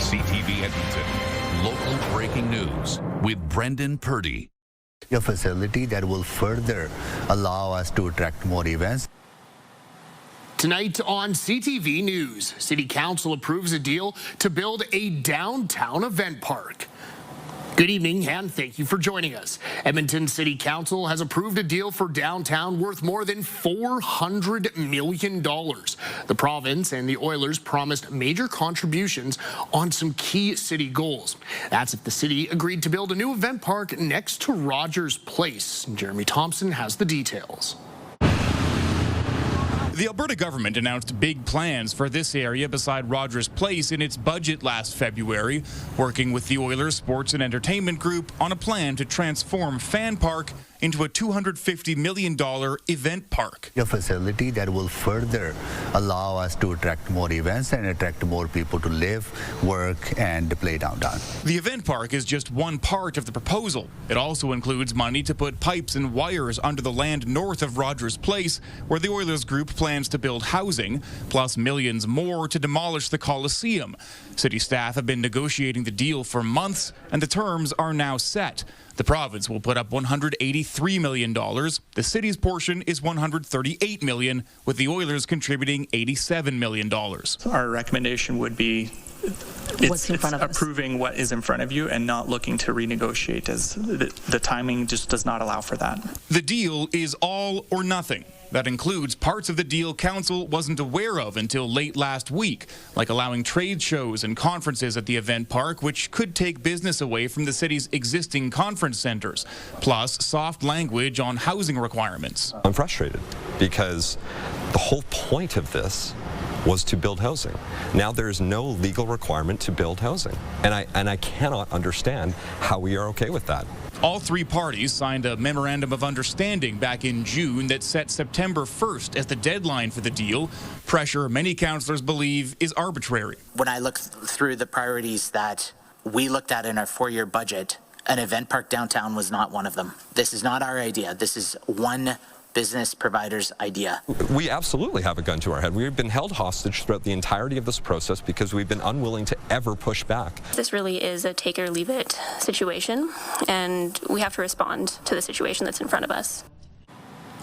CTV Edmonton, local breaking news with Brendan Purdy. A facility that will further allow us to attract more events. Tonight on CTV News, City Council approves a deal to build a downtown event park. Good evening and thank you for joining us. Edmonton City Council has approved a deal for downtown worth more than $400 million. The province and the Oilers promised major contributions on some key city goals. That's if the city agreed to build a new event park next to Rogers Place. Jeremy Thompson has the details. The Alberta government announced big plans for this area beside Rogers Place in its budget last February, working with the Oilers Sports and Entertainment Group on a plan to transform Fan Park into a $250 million event park. A facility that will further allow us to attract more events and attract more people to live, work, and play downtown. The event park is just one part of the proposal. It also includes money to put pipes and wires under the land north of Rogers Place, where the Oilers Group plans to build housing, plus millions more to demolish the Coliseum. City staff have been negotiating the deal for months, and the terms are now set. The province will put up $183 million. The city's portion is $138 million, with the Oilers contributing $87 million. Our recommendation would be it's approving what is in front of you and not looking to renegotiate, as the timing just does not allow for that. The deal is all or nothing. That includes parts of the deal council wasn't aware of until late last week, like allowing trade shows and conferences at the event park, which could take business away from the city's existing conference centers, plus soft language on housing requirements. I'm frustrated because the whole point of this was to build housing. Now there's no legal requirement to build housing, and I cannot understand how we are okay with that. All three parties signed a memorandum of understanding back in June that set September 1st as the deadline for the deal. Pressure many councillors believe is arbitrary. When I look through the priorities that we looked at in our 4-year budget, an event park downtown was not one of them. This is not our idea. This is one business provider's idea. We absolutely have a gun to our head. We've been held hostage throughout the entirety of this process because we've been unwilling to ever push back. This really is a take or leave it situation, and we have to respond to the situation that's in front of us.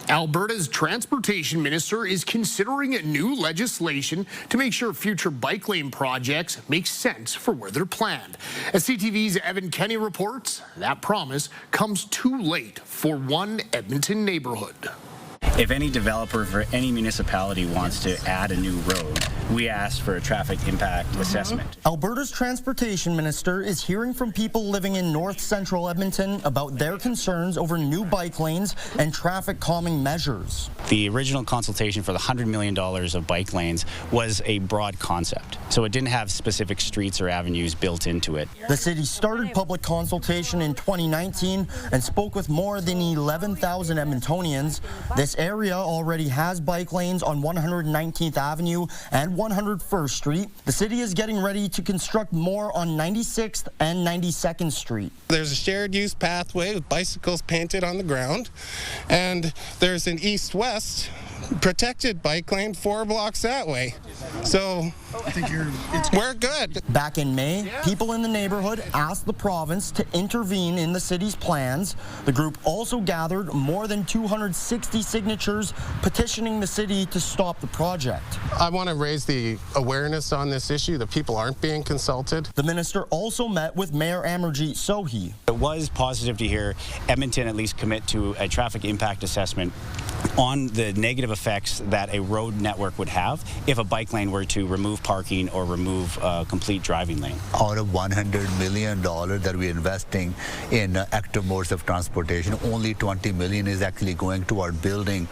Alberta's transportation minister is considering new legislation to make sure future bike lane projects make sense for where they're planned. As CTV's Evan Kenny reports, that promise comes too late for one Edmonton neighborhood. If any developer for any municipality wants to add a new road, we ask for a traffic impact assessment. Alberta's transportation minister is hearing from people living in north central Edmonton about their concerns over new bike lanes and traffic calming measures. The original consultation for the $100 million of bike lanes was a broad concept, so it didn't have specific streets or avenues built into it. The city started public consultation in 2019 and spoke with more than 11,000 Edmontonians. This area already has bike lanes on 119th Avenue and 101st Street. The city is getting ready to construct more on 96th and 92nd Street. There's a shared use pathway with bicycles painted on the ground, and there's an east-west protected bike lane 4 blocks that way. So we're good. Back in May, people in the neighborhood asked the province to intervene in the city's plans. The group also gathered more than 260 signatures petitioning the city to stop the project. I want to raise the awareness on this issue that people aren't being consulted. The minister also met with Mayor Amarjeet Sohi. It was positive to hear Edmonton at least commit to a traffic impact assessment on the negative effects that a road network would have if a bike lane were to remove parking or remove a complete driving lane. Out of $100 million that we're investing in active modes of transportation, only $20 million is actually going toward building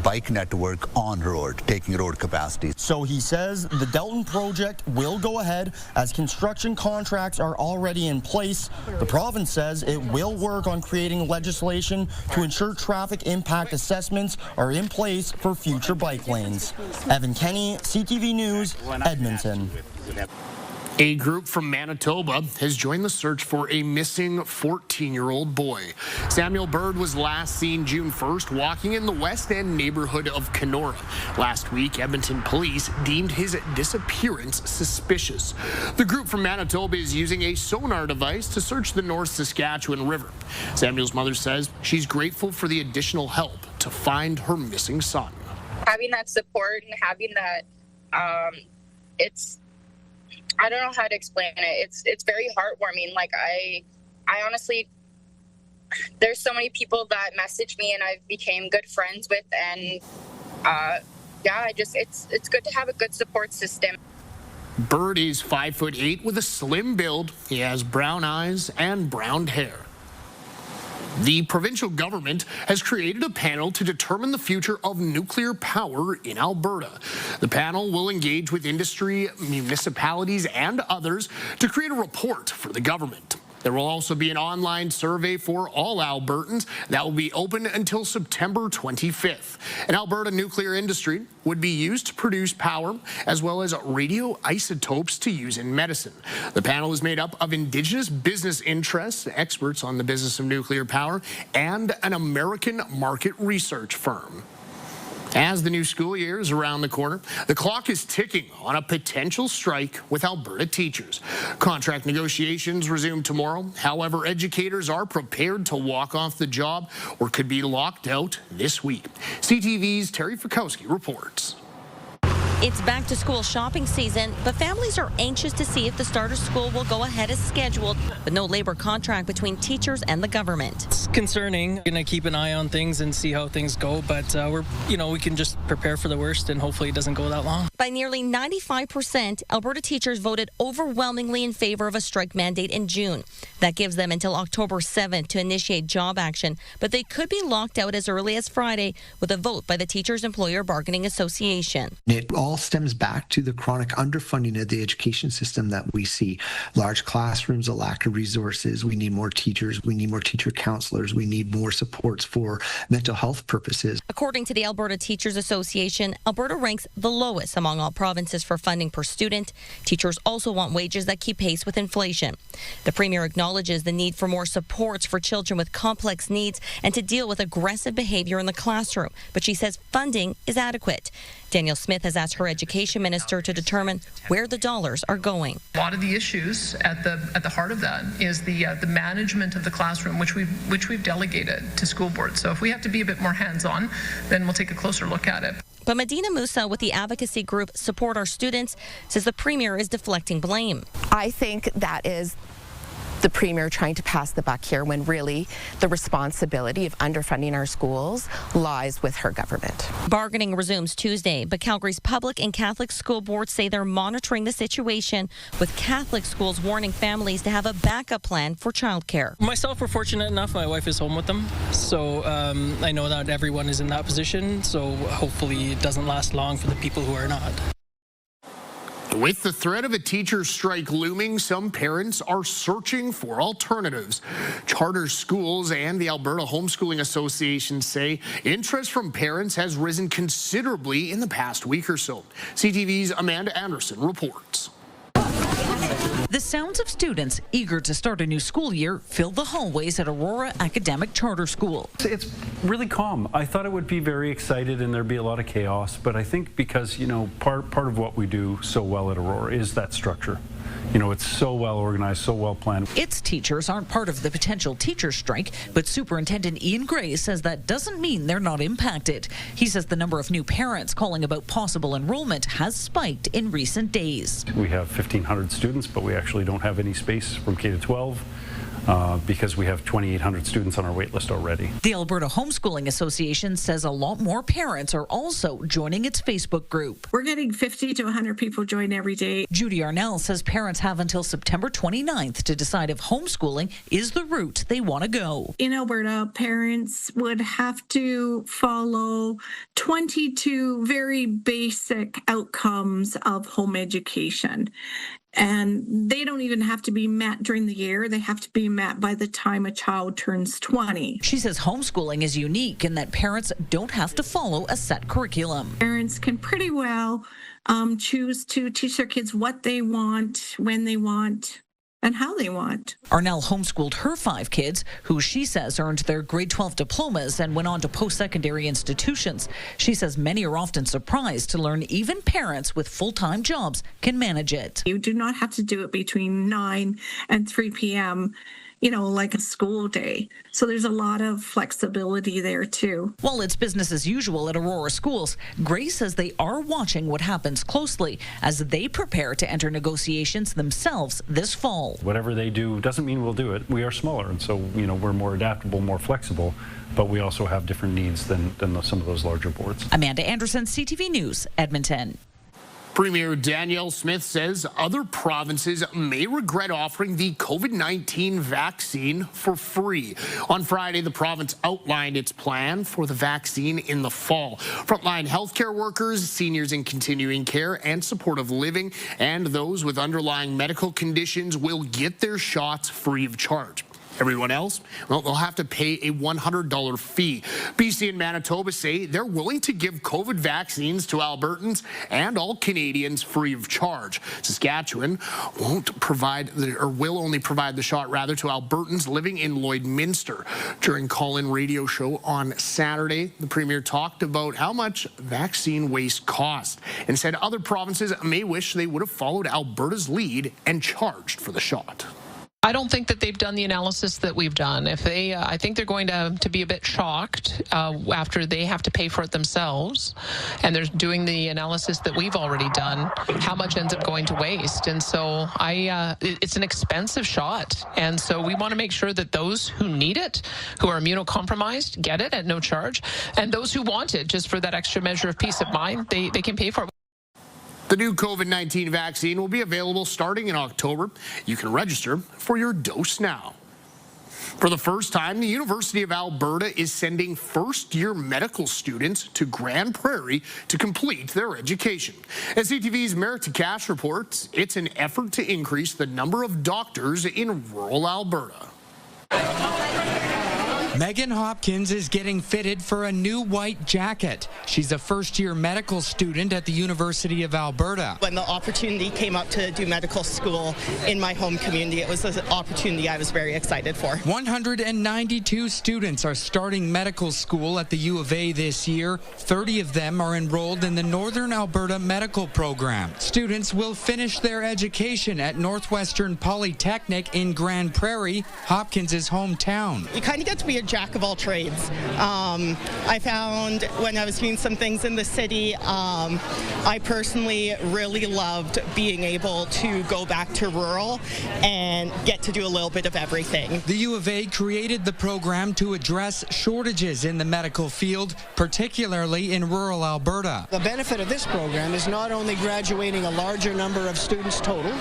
bike network on road, taking road capacity. So he says the Delton project will go ahead as construction contracts are already in place. The province says it will work on creating legislation to ensure traffic impact assessments are in place for future bike lanes. Evan Kenny, CTV News, Edmonton. A group from Manitoba has joined the search for a missing 14-year-old boy. Samuel Bird was last seen June 1st walking in the West End neighborhood of Kenora. Last week, Edmonton police deemed his disappearance suspicious. The group from Manitoba is using a sonar device to search the North Saskatchewan River. Samuel's mother says she's grateful for the additional help to find her missing son. Having that support and having that, I don't know how to explain it. It's very heartwarming. Like I honestly, there's so many people that message me and I became good friends with, and it's good to have a good support system. Bird is 5'8" with a slim build. He has brown eyes and brown hair. The provincial government has created a panel to determine the future of nuclear power in Alberta. The panel will engage with industry, municipalities, and others to create a report for the government. There will also be an online survey for all Albertans that will be open until September 25th. An Alberta nuclear industry would be used to produce power, as well as radioisotopes to use in medicine. The panel is made up of Indigenous business interests, experts on the business of nuclear power, and an American market research firm. As the new school year is around the corner, the clock is ticking on a potential strike with Alberta teachers. Contract negotiations resume tomorrow. However, educators are prepared to walk off the job or could be locked out this week. CTV's Terry Fikowski reports. It's back to school shopping season, but families are anxious to see if the start of school will go ahead as scheduled, with no labor contract between teachers and the government. It's concerning. We're going to keep an eye on things and see how things go, but we can just prepare for the worst and hopefully it doesn't go that long. By nearly 95%, Alberta teachers voted overwhelmingly in favor of a strike mandate in June. That gives them until October 7th to initiate job action, but they could be locked out as early as Friday with a vote by the Teachers Employer Bargaining Association. It all stems back to the chronic underfunding of the education system that we see. Large classrooms, a lack of resources. We need more teachers. We need more teacher counselors. We need more supports for mental health purposes. According to the Alberta Teachers Association, Alberta ranks the lowest among all provinces for funding per student. Teachers also want wages that keep pace with inflation. The Premier acknowledges the need for more supports for children with complex needs and to deal with aggressive behavior in the classroom, but she says funding is adequate. Danielle Smith has asked her education minister to determine where the dollars are going. A lot of the issues at the heart of that is the management of the classroom, which we've delegated to school boards. So if we have to be a bit more hands-on, then we'll take a closer look at it. But Medina Musa with the advocacy group Support Our Students says the Premier is deflecting blame. I think that is the Premier trying to pass the buck here when really the responsibility of underfunding our schools lies with her government. Bargaining resumes Tuesday, but Calgary's public and Catholic school boards say they're monitoring the situation, with Catholic schools warning families to have a backup plan for childcare. Myself, we're fortunate enough, my wife is home with them, so I know that everyone is in that position, so hopefully it doesn't last long for the people who are not. With the threat of a teacher strike looming, some parents are searching for alternatives. Charter schools and the Alberta Homeschooling Association say interest from parents has risen considerably in the past week or so. CTV's Amanda Anderson reports. The sounds of students eager to start a new school year fill the hallways at Aurora Academic Charter School. It's really calm. I thought it would be very excited and there'd be a lot of chaos, but I think because, part of what we do so well at Aurora is that structure. It's so well organized, so well planned. Its teachers aren't part of the potential teacher strike, but Superintendent Ian Gray says that doesn't mean they're not impacted. He says the number of new parents calling about possible enrollment has spiked in recent days. We have 1,500 students, but we actually don't have any space from K to 12. Because we have 2,800 students on our wait list already. The Alberta Homeschooling Association says a lot more parents are also joining its Facebook group. We're getting 50 to 100 people join every day. Judy Arnell says parents have until September 29th to decide if homeschooling is the route they want to go. In Alberta, parents would have to follow 22 very basic outcomes of home education. And they don't even have to be met during the year. They have to be met by the time a child turns 20. She says homeschooling is unique in that parents don't have to follow a set curriculum. Parents can pretty well choose to teach their kids what they want, when they want, and how they want. Arnell homeschooled her 5 kids, who she says earned their grade 12 diplomas and went on to post-secondary institutions. She says many are often surprised to learn even parents with full-time jobs can manage it. You do not have to do it between 9 and 3 p.m., like a school day. So there's a lot of flexibility there too. While it's business as usual at Aurora schools, Grace says they are watching what happens closely as they prepare to enter negotiations themselves this fall. Whatever they do doesn't mean we'll do it. We are smaller, and so we're more adaptable, more flexible, but we also have different needs than some of those larger boards. Amanda Anderson, CTV News, Edmonton. Premier Danielle Smith says other provinces may regret offering the COVID-19 vaccine for free. On Friday, the province outlined its plan for the vaccine in the fall. Frontline healthcare workers, seniors in continuing care and supportive living, and those with underlying medical conditions will get their shots free of charge. Everyone else, well, they'll have to pay a $100 fee. BC and Manitoba say they're willing to give COVID vaccines to Albertans and all Canadians free of charge. Saskatchewan will only provide the shot to Albertans living in Lloydminster. During call-in radio show on Saturday, the Premier talked about how much vaccine waste cost and said other provinces may wish they would have followed Alberta's lead and charged for the shot. I don't think that they've done the analysis that we've done. If they, I think they're going to be a bit shocked after they have to pay for it themselves, and they're doing the analysis that we've already done, how much ends up going to waste. And so it's an expensive shot. And so we want to make sure that those who need it, who are immunocompromised, get it at no charge, and those who want it just for that extra measure of peace of mind, they can pay for it. The new COVID-19 vaccine will be available starting in October. You can register for your dose now. For the first time, the University of Alberta is sending first-year medical students to Grande Prairie to complete their education. As CTV's Merrick Takash reports, it's an effort to increase the number of doctors in rural Alberta. Megan Hopkins is getting fitted for a new white jacket. She's a first-year medical student at the University of Alberta. When the opportunity came up to do medical school in my home community, it was an opportunity I was very excited for. 192 students are starting medical school at the U of A this year. 30 of them are enrolled in the Northern Alberta Medical Program. Students will finish their education at Northwestern Polytechnic in Grande Prairie, Hopkins' hometown. You kind of get to be a jack of all trades. I found when I was doing some things in the city, I personally really loved being able to go back to rural and get to do a little bit of everything. The U of A created the program to address shortages in the medical field, particularly in rural Alberta. The benefit of this program is not only graduating a larger number of students total,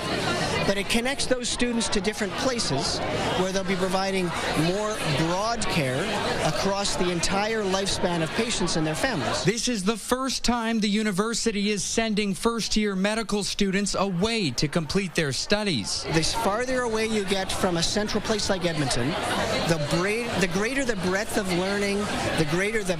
but it connects those students to different places where they'll be providing more broad care across the entire lifespan of patients and their families. This is the first time the university is sending first-year medical students away to complete their studies. The farther away you get from a central place like Edmonton, the greater the breadth of learning, the greater the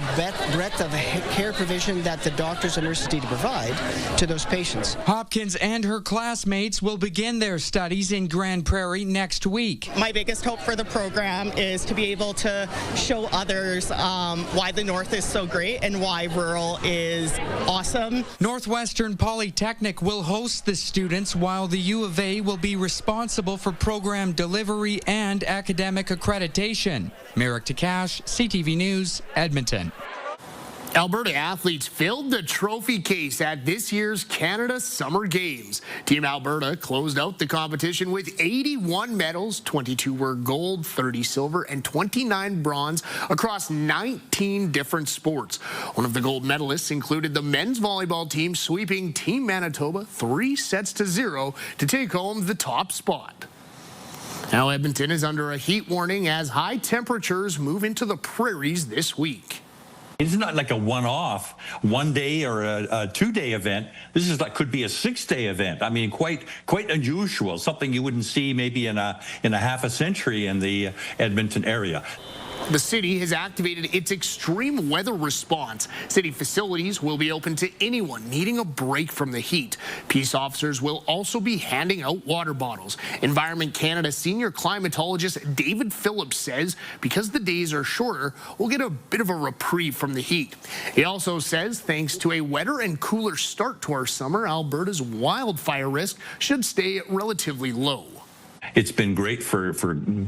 breadth of care provision that the doctors and nurses need to provide to those patients. Hopkins and her classmates will begin their studies in Grande Prairie next week. My biggest hope for the program is to be able to show others why the North is so great and why rural is awesome. Northwestern Polytechnic will host the students while the U of A will be responsible for program delivery and academic accreditation. Merrick Takash, CTV News, Edmonton. Alberta athletes filled the trophy case at this year's Canada Summer Games. Team Alberta closed out the competition with 81 medals, 22 were gold, 30 silver, and 29 bronze across 19 different sports. One of the gold medalists included the men's volleyball team sweeping Team Manitoba 3-0 to take home the top spot. Now Edmonton is under a heat warning as high temperatures move into the prairies this week. It's not like a one-off, one-day or a two-day event. This is like could be a 6-day event. I mean, quite unusual. Something you wouldn't see maybe in a half a century in the Edmonton area. The city has activated its extreme weather response. City facilities will be open to anyone needing a break from the heat. Peace officers will also be handing out water bottles. Environment Canada senior climatologist David Phillips says because the days are shorter, we'll get a bit of a reprieve from the heat. He also says thanks to a wetter and cooler start to our summer, Alberta's wildfire risk should stay relatively low. It's been great for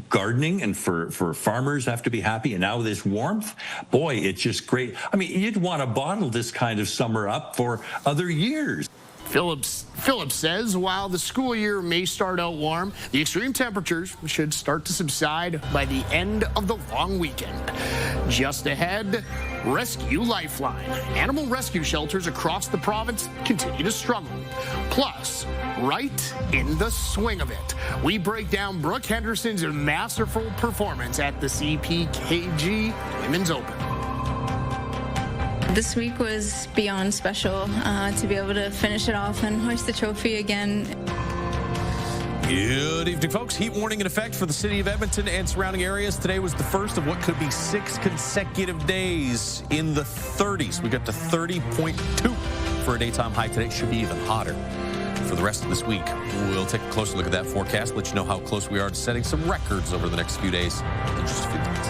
gardening and for farmers have to be happy. And now this warmth, boy, it's just great. I mean, you'd want to bottle this kind of summer up for other years. Phillips says while the school year may start out warm, the extreme temperatures should start to subside by the end of the long weekend. Just ahead, Rescue Lifeline. Animal rescue shelters across the province continue to struggle. Plus, right in the swing of it, we break down Brooke Henderson's masterful performance at the CPKG Women's Open. This week was beyond special to be able to finish it off and hoist the trophy again. Good evening, folks. Heat warning in effect for the city of Edmonton and surrounding areas. Today was the first of what could be 6 consecutive days in the 30s. We got to 30.2 for a daytime high today. Should be even hotter for the rest of this week. We'll take a closer look at that forecast, let you know how close we are to setting some records over the next few days in just a few minutes.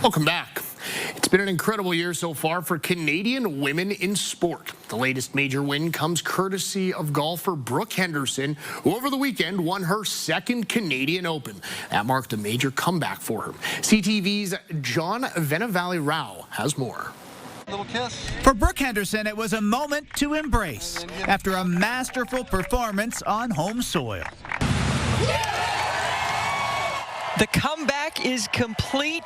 Welcome back. It's been an incredible year so far for Canadian women in sport. The latest major win comes courtesy of golfer Brooke Henderson, who over the weekend won her second Canadian Open. That marked a major comeback for her. CTV's John Venavalley-Rao has more. Little kiss. For Brooke Henderson, it was a moment to embrace after a masterful performance on home soil. The comeback is complete.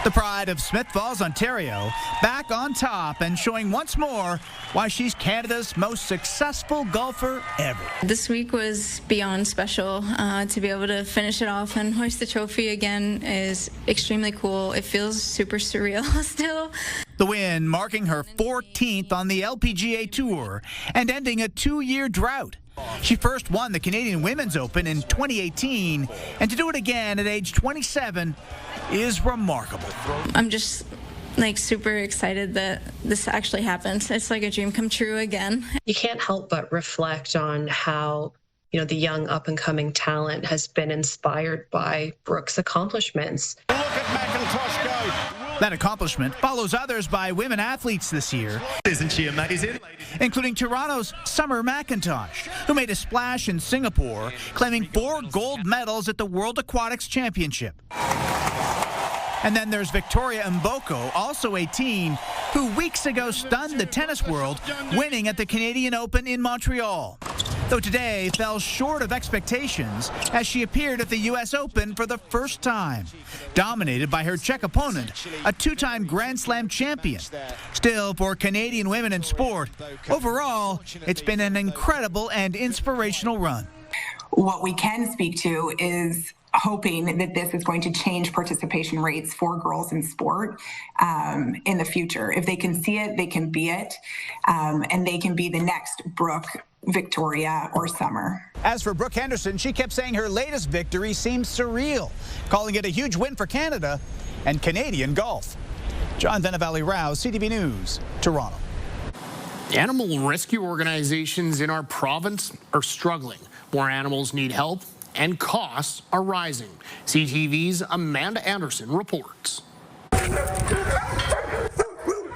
The pride of Smith Falls, Ontario, back on top and showing once more why she's Canada's most successful golfer ever. This week was beyond special. To be able to finish it off and hoist the trophy again is extremely cool. It feels super surreal still. The win marking her 14th on the LPGA Tour and ending a 2-year drought. She first won the Canadian Women's Open in 2018, and to do it again at age 27 is remarkable. I'm just super excited that this actually happened. It's like a dream come true again. You can't help but reflect on how the young up-and-coming talent has been inspired by Brooke's accomplishments. Look at McIntosh go. That accomplishment follows others by women athletes this year. Isn't she amazing? Including Toronto's Summer McIntosh, who made a splash in Singapore, claiming 4 gold medals at the World Aquatics Championship. And then there's Victoria Mboko, also 18, who weeks ago stunned the tennis world, winning at the Canadian Open in Montreal. Though today fell short of expectations as she appeared at the U.S. Open for the first time, dominated by her Czech opponent, a 2-time Grand Slam champion. Still, for Canadian women in sport, overall, it's been an incredible and inspirational run. What we can speak to is hoping that this is going to change participation rates for girls in sport in the future. If they can see it, they can be it, and they can be the next Brooke, Victoria, or Summer. As for Brooke Henderson, she kept saying her latest victory seems surreal, calling it a huge win for Canada and Canadian golf. John Venavalley-Rao, CTV News, Toronto. Animal rescue organizations in our province are struggling. More animals need help, and costs are rising. CTV's Amanda Anderson reports.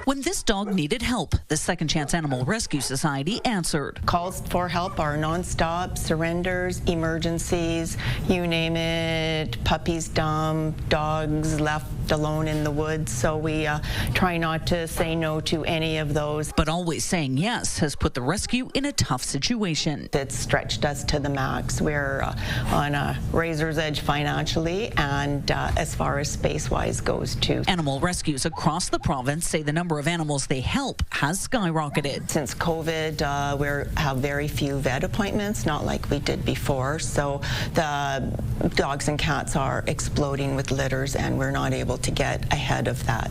When this dog needed help, the Second Chance Animal Rescue Society answered. Calls for help are nonstop, surrenders, emergencies, you name it, puppies dumped, dogs left left alone in the woods, so we try not to say no to any of those. But always saying yes has put the rescue in a tough situation. It's stretched us to the max. We're on a razor's edge financially, and as far as space-wise goes too. Animal rescues across the province say the number of animals they help has skyrocketed. Since COVID, we have very few vet appointments, not like we did before, so the dogs and cats are exploding with litters, and we're not able to get ahead of that.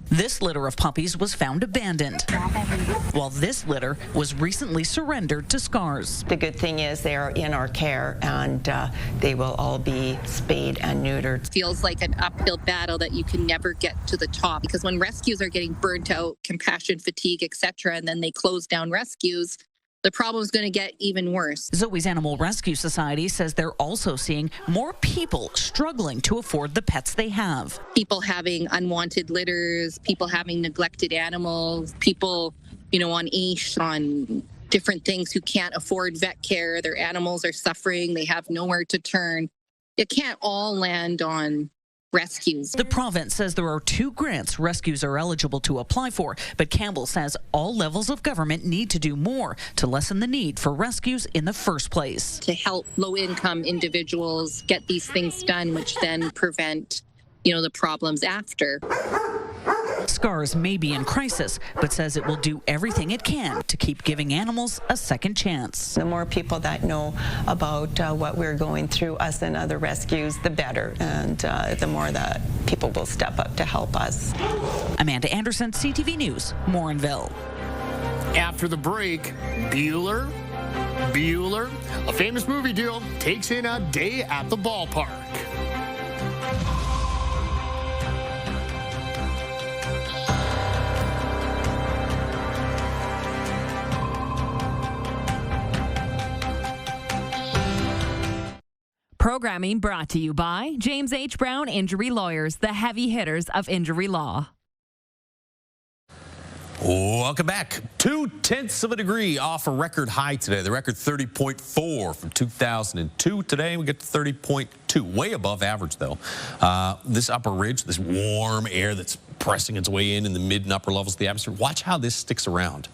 This litter of puppies was found abandoned, while this litter was recently surrendered to SCARS. The good thing is they are in our care, and they will all be spayed and neutered. Feels like an uphill battle that you can never get to the top, because when rescues are getting burnt out, compassion fatigue, etc., and then they close down rescues, the problem is going to get even worse. Zoe's Animal Rescue Society says they're also seeing more people struggling to afford the pets they have. People having unwanted litters, people having neglected animals, people, on leash, on different things who can't afford vet care. Their animals are suffering. They have nowhere to turn. It can't all land on rescues. The province says there are 2 grants rescues are eligible to apply for, but Campbell says all levels of government need to do more to lessen the need for rescues in the first place. To help low-income individuals get these things done, which then prevent, the problems after. SCARS may be in crisis, but says it will do everything it can to keep giving animals a second chance. The more people that know about what we're going through, us and other rescues, the better, and the more that people will step up to help us. Amanda Anderson, CTV News, Morinville. After the break, Bueller, a famous movie deal, takes in a day at the ballpark. Programming brought to you by James H. Brown Injury Lawyers, the heavy hitters of injury law. Welcome back. 0.2 of a degree off a record high today. The record 30.4 from 2002. Today we get to 30.2, way above average though. This upper ridge, this warm air that's pressing its way in the mid and upper levels of the atmosphere. Watch how this sticks around.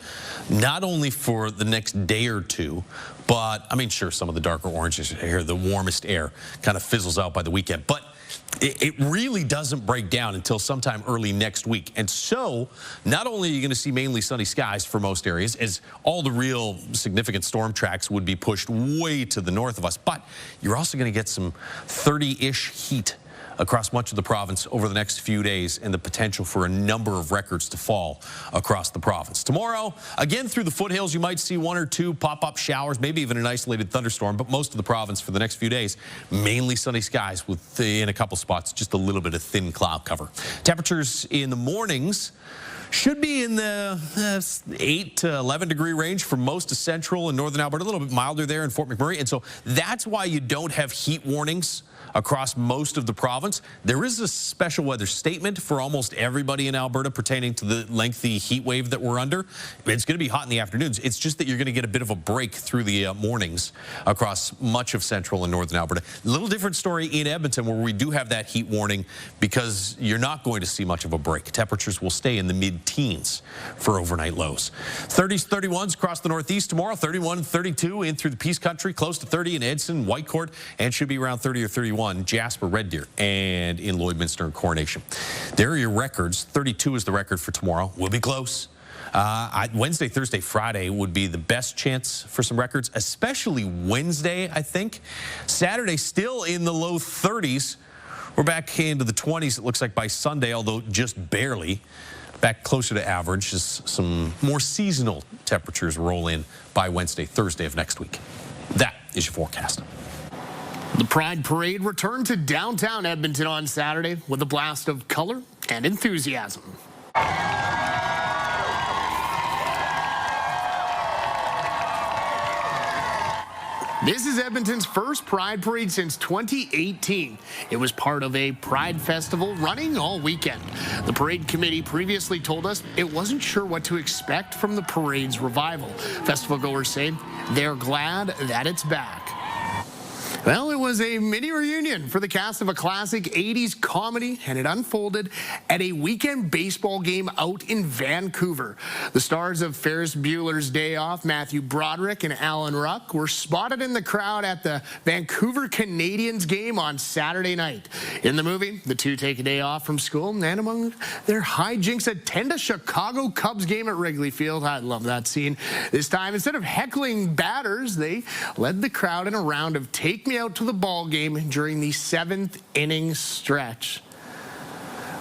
Not only for the next day or two, but sure, some of the darker oranges here, the warmest air kind of fizzles out by the weekend. But it really doesn't break down until sometime early next week. And so not only are you going to see mainly sunny skies for most areas, as all the real significant storm tracks would be pushed way to the north of us, but you're also going to get some 30-ish heat across much of the province over the next few days, and the potential for a number of records to fall across the province. Tomorrow, again through the foothills, you might see 1 or 2 pop-up showers, maybe even an isolated thunderstorm, but most of the province for the next few days, mainly sunny skies with, in a couple spots, just a little bit of thin cloud cover. Temperatures in the mornings should be in the 8 to 11 degree range for most of central and northern Alberta, a little bit milder there in Fort McMurray. And so that's why you don't have heat warnings across most of the province. There is a special weather statement for almost everybody in Alberta pertaining to the lengthy heat wave that we're under. It's going to be hot in the afternoons. It's just that you're going to get a bit of a break through the mornings across much of central and northern Alberta. A little different story in Edmonton, where we do have that heat warning, because you're not going to see much of a break. Temperatures will stay in the mid-teens for overnight lows. 30s, 31s across the northeast tomorrow, 31, 32 in through the Peace Country, close to 30 in Edson, Whitecourt, and should be around 30 or 31 Jasper, Red Deer, and in Lloydminster and Coronation. There are your records. 32 is the record for tomorrow. We'll be close. Wednesday, Thursday, Friday would be the best chance for some records, especially Wednesday, I think. Saturday, still in the low 30s. We're back into the 20s, it looks like, by Sunday, although just barely. Back closer to average as some more seasonal temperatures roll in by Wednesday, Thursday of next week. That is your forecast. The Pride Parade returned to downtown Edmonton on Saturday with a blast of color and enthusiasm. This is Edmonton's first Pride Parade since 2018. It was part of a Pride Festival running all weekend. The parade committee previously told us it wasn't sure what to expect from the parade's revival. Festival goers say they're glad that it's back. Well, it was a mini reunion for the cast of a classic 80s comedy, and it unfolded at a weekend baseball game out in Vancouver. The stars of Ferris Bueller's Day Off, Matthew Broderick and Alan Ruck, were spotted in the crowd at the Vancouver Canadians game on Saturday night. In the movie, the two take a day off from school, and among their hijinks, attend a Chicago Cubs game at Wrigley Field. I love that scene. This time, instead of heckling batters, they led the crowd in a round of Take Me Out to the Ball game during the 7th inning stretch.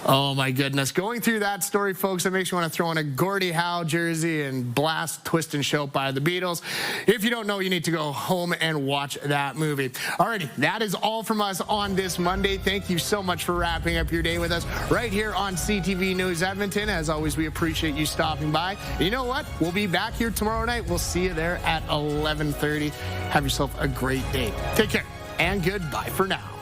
Oh my goodness. Going through that story, folks, it makes you want to throw on a Gordie Howe jersey and blast Twist and Shout by the Beatles. If you don't know, you need to go home and watch that movie. Alrighty, that is all from us on this Monday. Thank you so much for wrapping up your day with us right here on CTV News Edmonton. As always, we appreciate you stopping by. You know what? We'll be back here tomorrow night. We'll see you there at 11:30. Have yourself a great day. Take care and goodbye for now.